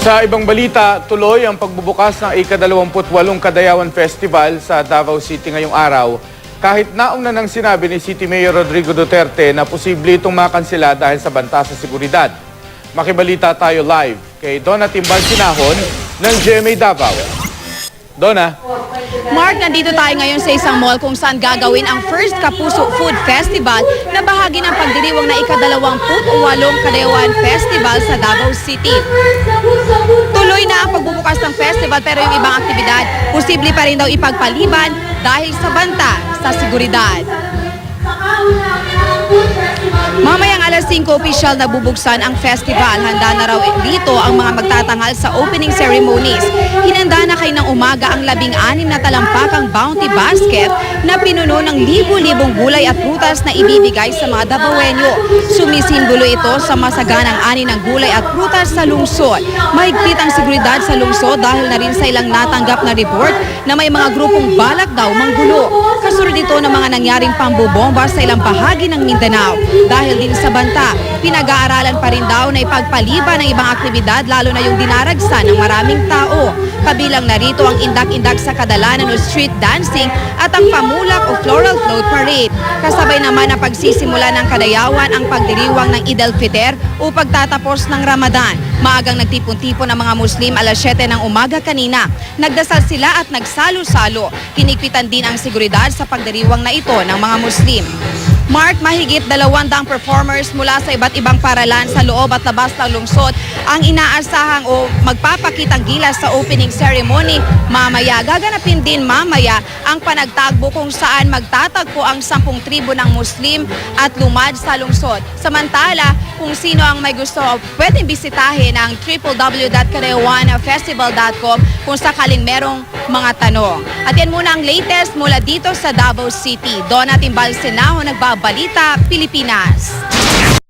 Sa ibang balita, tuloy ang pagbubukas ng ika-28 Kadayawan Festival sa Davao City ngayong araw. Kahit naong na nang sinabi ni City Mayor Rodrigo Duterte na posible itong makansela dahil sa banta sa seguridad. Makibalita tayo live kay Donna Timbal Sinahon ng GMA Davao. Donna. Mark, nandito tayo ngayon sa isang mall kung saan gagawin ang First Kapuso Food Festival na bahagi ng pagdiriwang na ika-28 Kadayawan Festival sa Davao City. Tuloy na ang pagbubukas ng festival pero yung ibang aktibidad, posible pa rin daw ipagpaliban dahil sa banta sa seguridad. Mamayang alas 5 opisyal na bubuksan ang festival. Handa na raw dito ang mga magtatanghal sa opening ceremonies. Hinanda na kayo ng umaga ang 16 na talampakang bounty basket na pinuno ng libu-libong gulay at prutas na ibibigay sa mga Davaoenyo. Sumisimbolo ito sa masaganang ani ng gulay at prutas sa lungsod. Mahigpit ang seguridad sa lungsod dahil na rin sa ilang natanggap na report na may mga grupong balak daw manggulo. Kasunod ito ng mga nangyaring pambobomba sa ilang bahagi ng Mindanao. Dahil din sa banta, pinag-aaralan pa rin daw na ipagpaliban ng ibang aktibidad lalo na yung dinaragsan ng maraming tao. Kabilang narito ang indak-indak sa kadalanan o street dancing at ang pamulak o floral float parade. Kasabay naman ang pagsisimula ng kadayawan ang pagdiriwang ng Eid al-Fitr o pagtatapos ng Ramadan. Maagang nagtipon-tipon ang mga Muslim alas 7 ng umaga kanina. Nagdasal sila at nagsalo-salo. Kinigpitan din ang seguridad sa pagdiriwang na ito ng mga Muslim. Mark, mahigit 200 performers mula sa iba't ibang paralan sa loob at labas ng lungsod ang inaasahang o magpapakitang gilas sa opening ceremony mamaya. Gaganapin din mamaya ang panagtagbo kung saan magtatagpo ang 10 tribo ng Muslim at lumad sa lungsod. Samantala, kung sino ang may gusto, pwedeng bisitahin ang www.kadayawanfestival.com kung sakaling merong mga tanong. At yan muna ang latest mula dito sa Davao City. Donna Timbal Sinahon, Nagbabalita, Pilipinas.